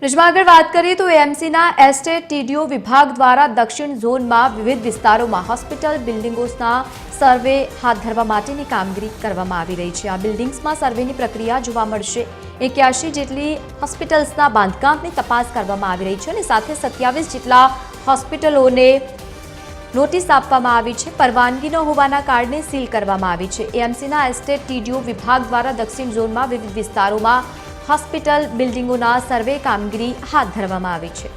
આગળ વાત કરીએ તો એએમસીના એસ્ટેટ ટીડીઓ વિભાગ દ્વારા દક્ષિણ ઝોનમાં વિવિધ વિસ્તારોમાં હોસ્પિટલ બિલ્ડિંગોના સર્વે હાથ ધરવા માટેની કામગીરી કરવામાં આવી રહી છે। આ બિલ્ડિંગ્સમાં સર્વેની પ્રક્રિયા જોવા મળશે। 81 જેટલી હોસ્પિટલ્સના બાંધકામની તપાસ કરવામાં આવી રહી છે અને સાથે 27 જેટલા હોસ્પિટલોને નોટિસ આપવામાં આવી છે। પરવાનગી ન હોવાના કારણે સીલ કરવામાં આવી છે। એએમસીના એસ્ટેટ ટીડીઓ વિભાગ દ્વારા દક્ષિણ ઝોનમાં વિવિધ વિસ્તારોમાં હોસ્પિટલ બિલ્ડિંગોના સર્વે કામગીરી હાથ ધરવામાં આવી છે।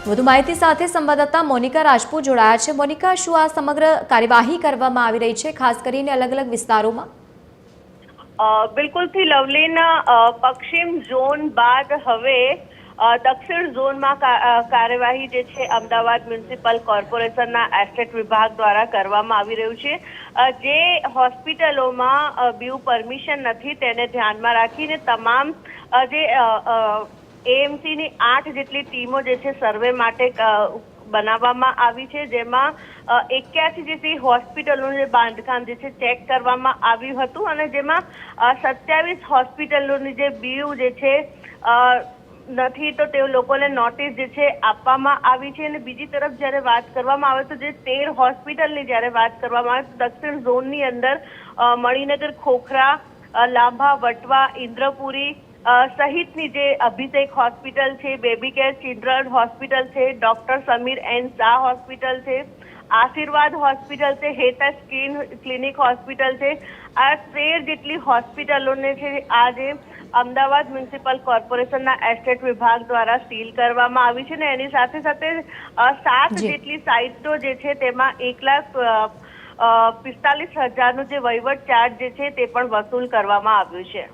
વધુ માહિતી સાથે સંવાદદાતા મોનિકા રાજપૂત જોડાયા છે। મોનિકા, શું આ સમગ્ર કાર્યવાહી કરવામાં આવી રહી છે, ખાસ કરીને અલગ અલગ વિસ્તારોમાં? બિલકુલથી લવલીન, પશ્ચિમ ઝોન બાદ હવે દક્ષિણ ઝોનમાં કાર્યવાહી જે છે અમદાવાદ મ્યુનિસિપલ કોર્પોરેશનના એસ્ટેટ વિભાગ દ્વારા કરવામાં આવી રહ્યું છે। જે હોસ્પિટલોમાં બીયુ પરમિશન નથી તેને ધ્યાનમાં રાખીને તમામ જે એએમસીની 8 જેટલી ટીમો જે છે સર્વે માટે બનાવવામાં આવી છે, જેમાં 81 જેટલી હોસ્પિટલોનું જે બાંધકામ જે છે ચેક કરવામાં આવ્યું હતું અને જેમાં 27 હોસ્પિટલોની જે બીયુ જે છે નથી તો તે લોકોને નોટિસ જે છે આપવામાં આવી છે। અને બીજી તરફ જ્યારે વાત કરવામાં આવે તો જે 13 હોસ્પિટલની જ્યારે વાત કરવામાં આવે તો દક્ષિણ ઝોનની અંદર મણિનગર, ખોખરા, લાંભા, વટવા, ઇન્દ્રપુરી સહિતની જે અભિષેક હોસ્પિટલ છે, બેબી કેર ચિલ્ડ્રન હોસ્પિટલ છે, doctor Samir N Shah hospital છે, આશીર્વાદ હોસ્પિટલ છે, હેતા સ્કિન ક્લિનિક હોસ્પિટલ છે, આ 13 જેટલી હોસ્પિટલોને છે આજે અમદાવાદ મ્યુનિસિપલ કોર્પોરેશનના એસ્ટેટ વિભાગ દ્વારા સીલ કરવામાં આવી છે। ને એની સાથે સાથે 7 જેટલી સાઇટો જે છે તેમાં 1,45,000નો જે વહીવટ ચાર્જ જે છે તે પણ વસૂલ કરવામાં આવ્યું છે।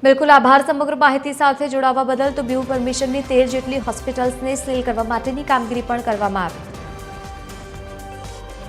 બિલકુલ, આભાર સમગ્ર માહિતી સાથે જોડાવા બદલ। તો બીયુ પરમિશનની 13 જેટલી હોસ્પિટલ્સને સીલ કરવા માટેની કામગીરી પણ કરવામાં આવી।